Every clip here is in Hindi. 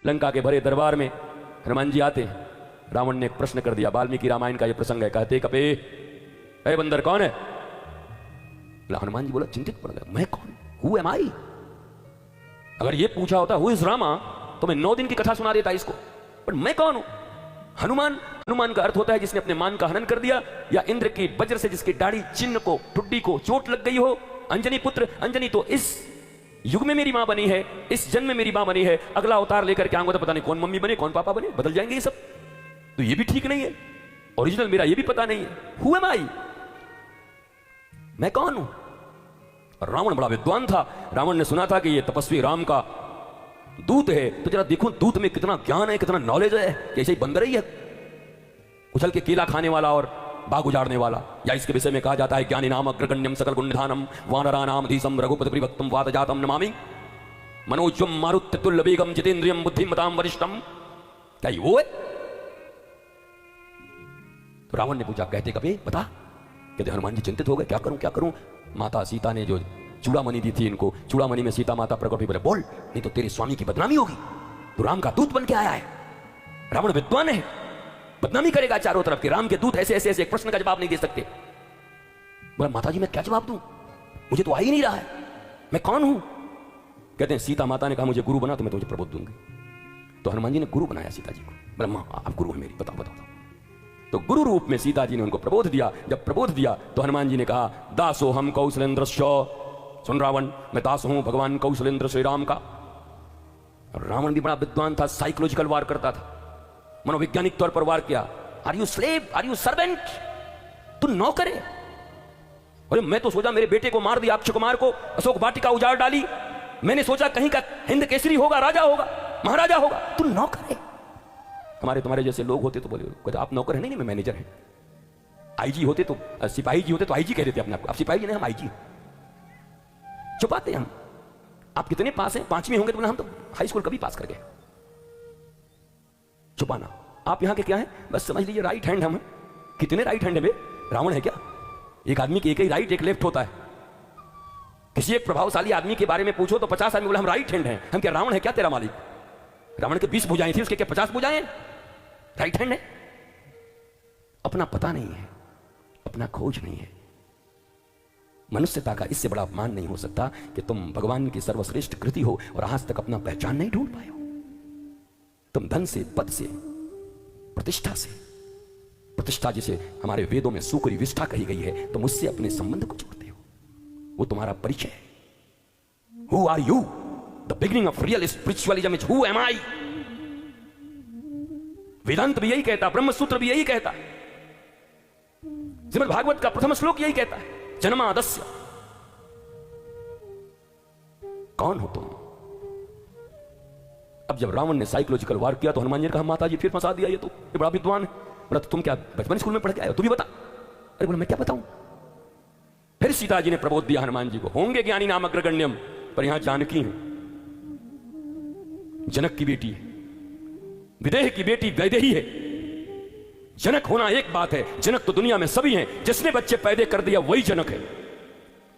लंका के भरे दरबार में हनुमान जी आते हैं। रावण ने एक प्रश्न कर दिया, वाल्मीकि रामायण का यह प्रसंग है। कहते कपे ए बंदर कौन है? हनुमान जी बोला, चिंतित पड़ गया, मैं कौन? हु एम आई? अगर ये पूछा होता हु इज रामा तो मैं 9 दिन की कथा सुना देता इसको, पर मैं कौन हूं? हनुमान, हनुमान का अर्थ होता है जिसने अपने मान का हनन कर दिया, या इंद्र की वज्र से जिसकी दाढ़ी चिन्ह को ठुड्डी को चोट लग गई हो। अंजनी पुत्र, अंजनी तो इस युग में मेरी मां बनी है, इस जन्म में मेरी मां बनी है, अगला अवतार लेकर के आऊंगा तो पता नहीं कौन मम्मी बने कौन पापा बने, बदल जाएंगे ये सब। तो ये भी ठीक नहीं है, ओरिजिनल मेरा ये भी पता नहीं है। हु एम आई? मैं कौन हूं? रावण बड़ा विद्वान था। रावण ने सुना था कि ये तपस्वी राम का दूत है, तो जरा देखो दूत में कितना ज्ञान है, कितना नॉलेज है, कैसे ही बंदर ही है उछल के केला खाने वाला और बाग उजाड़ने वाला। या इसके विषय में कहा जाता है ज्ञानी नाम अग्रगण्यम सकल गुणधानम वानरा नाम धीसम रघुपति प्रिभक्तम वातजातम नमामि मनोजम मारुत्य तुल्य वेगम जितेंद्रियम बुद्धिमताम वरिष्ठम। क्या ये वो है? तो रावण ने पूछा, कहते कभी बता। कहते हनुमान जी चिंतित हो गए, क्या करूं क्या करूं। माता सीता ने जो चूड़ामणि दी थी इनको, चूड़ामणि में सीता माता प्रकट हुई, बोले बोल नहीं तो तेरे स्वामी की बदनामी होगी, तो राम का दूत बन के आया है। रावण विद्वान है, बदनामी करेगा चारों तरफ कि राम के दूत ऐसे ऐसे ऐसे, एक प्रश्न का जवाब नहीं दे सकते। बोला माता जी मैं क्या जवाब दूं, मुझे तो आ ही नहीं रहा है, मैं कौन हूं? कहते हैं सीता माता ने कहा मुझे गुरु बना तो मैं तुझे प्रबोध दूंगी। तो हनुमान जी ने गुरु बनाया सीता जी को। बोला मां आप गुरु हैं मेरी, बताओ बताओ। तो गुरु रूप में सीता जी ने उनको प्रबोध दिया। जब प्रबोध दिया तो हनुमान जी ने कहा, दासो हम कौशलेंद्र। सुन रावण, मैं दास हूं भगवान कौशलेंद्र श्री राम का। रावण भी बड़ा विद्वान था, साइकोलॉजिकल वार करता था, मनोवैज्ञानिक तौर पर वार किया। Are you slave, are you servant? तू नौकर है। अरे मैं तो सोचा मेरे बेटे को मार दिया, अक्षय कुमार को, अशोक वाटिका उजाड़ डाली, मैंने सोचा कहीं का हिंद केसरी होगा, राजा होगा, महाराजा होगा, तू नौकर है। हमारे तुम्हारे जैसे लोग होते तो बोले, कहते आप नौकर है? नहीं मैं मैनेजर है। आईजी होते तो, सिपाही जी होते तो आईजी कह देते अपने आप को, आप सिपाही जी नहीं हम आईजी। छुपाते हम। आप कितने पास हैं? 5वीं होंगे तो बोला हम तो हाई स्कूल कभी पास कर गए। छुपाना। आप यहां के क्या है? बस समझ लीजिए राइट हैंड हम हैं। कितने राइट हैंड है बे? रावण है क्या? एक आदमी के एक ही राइट एक लेफ्ट होता है। किसी एक प्रभावशाली आदमी के बारे में पूछो तो 50 आदमी बोले हम राइट हैंड हैं। हम क्या रावण है क्या तेरा मालिक? रावण के 20 भुजाएं थी, उसके क्या 50 भुजाएं? राइट हैंड है। अपना पता नहीं है, अपना खोज नहीं है। मनुष्यता का इससे बड़ा अपमान नहीं हो सकता कि तुम भगवान की सर्वश्रेष्ठ कृति हो और आज तक अपना पहचान नहीं ढूंढ पाए हो। तुम धन से, पद से, प्रतिष्ठा से, प्रतिष्ठा जिसे हमारे वेदों में सुकरी विष्ठा कही गई है, तुम उससे अपने संबंध को जोड़ते हो। वो तुम्हारा परिचय है। Who are you? The beginning of real spiritualism is who am I. Vedanta भी यही कहता, ब्रह्म सूत्र भी यही कहता, श्रीमद् भागवत का प्रथम श्लोक यही कहता है, जन्मादस्य। कौन हो तुम? अब जब रावण ने साइकोलॉजिकल वार किया तो हनुमान जी ने कहा माता जी फिर फंसा दिया, ये बड़ा विद्वान है। बोला तो तुम क्या बचपन स्कूल में पढ़ के आए हो? तू भी बता। अरे बोला मैं क्या बताऊं। फिर सीता जी ने प्रबोध दिया हनुमान जी को, होंगे ज्ञानी नाम अग्रगण्यम, पर यहां जानकी है, जनक की बेटी है, विदेह की बेटी वैदेही है। जनक होना एक बात है, जनक तो दुनिया में सभी हैं। जिसने बच्चे पैदा कर दिया वही जनक है।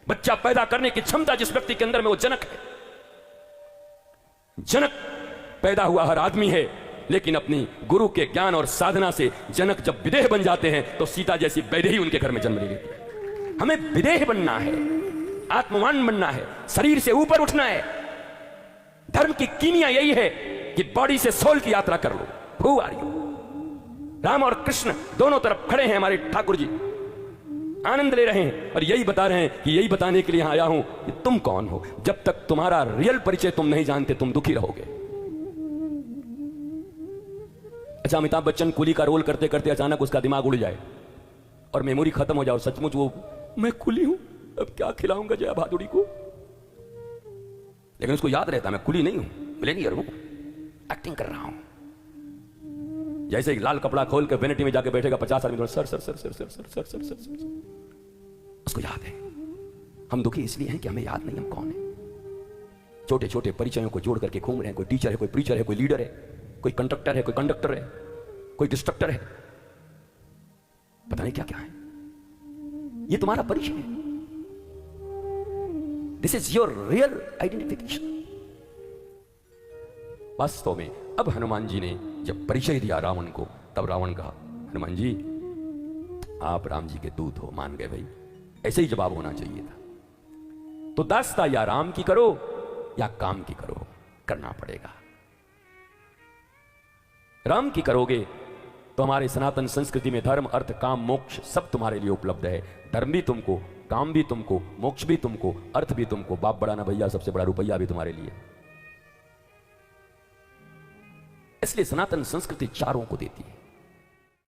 बच्चा पैदा करने की क्षमता जिस व्यक्ति के अंदर में वो जनक है। जनक पैदा हुआ हर आदमी है, लेकिन अपनी गुरु के ज्ञान और साधना से जनक जब विदेह बन जाते हैं तो सीता जैसी वैदेही उनके घर में जन्म ले लेती है। हमें विदेह बनना है, आत्मवान बनना है, शरीर से ऊपर उठना है। धर्म की कीमिया यही है कि बॉडी से सोल की यात्रा कर लो। Who are you? राम और कृष्ण दोनों तरफ खड़े हैं, हमारे ठाकुर जी आनंद ले रहे हैं और यही बता रहे हैं कि यही बताने के लिए यहां आया हूं कि तुम कौन हो। जब तक तुम्हारा रियल परिचय तुम नहीं जानते तुम दुखी रहोगे। अच्छा, अमिताभ बच्चन कुली का रोल करते करते अचानक उसका दिमाग उड़ जाए और मेमोरी खत्म हो जाए और सचमुच वो मैं कुली हूं, अब क्या खिलाऊंगा जया भादुड़ी को। लेकिन उसको याद रहता मैं कुली नहीं हूं, मिलेनियर हूं, एक्टिंग कर रहा हूं। जैसे एक लाल कपड़ा खोल के वेनिटी में जाके बैठेगा 50 आदमी sir sir sir sir sir sir sir sir sir sir. उसको याद है। हम दुखी इसलिए हैं कि हमें याद नहीं हम कौन है। छोटे छोटे परिचयों को जोड़ करके घूम रहे हैं। कोई टीचर है, कोई प्रीचर है, कोई लीडर है, कोई कंडक्टर है, कोई कंडक्टर है, कोई डिस्ट्रक्टर है, पता नहीं क्या क्या है। ये तुम्हारा परिचय है। This is your real identification. वास्तव में अब हनुमान जी ने जब परिचय दिया रावण को, तब रावण कहा, हनुमान जी आप राम जी के दूत हो, मान गए भाई, ऐसे ही जवाब होना चाहिए था। तो दास्ता या राम की करो या काम की करो, करना पड़ेगा। राम की करोगे तो हमारे सनातन संस्कृति में धर्म, अर्थ, काम, मोक्ष सब तुम्हारे लिए उपलब्ध है। धर्म भी तुमको, काम भी तुमको, मोक्ष भी तुमको, अर्थ भी तुमको, बाप बड़ा ना भैया, सबसे बड़ा रुपया भी तुम्हारे लिए। इसलिए सनातन संस्कृति चारों को देती है।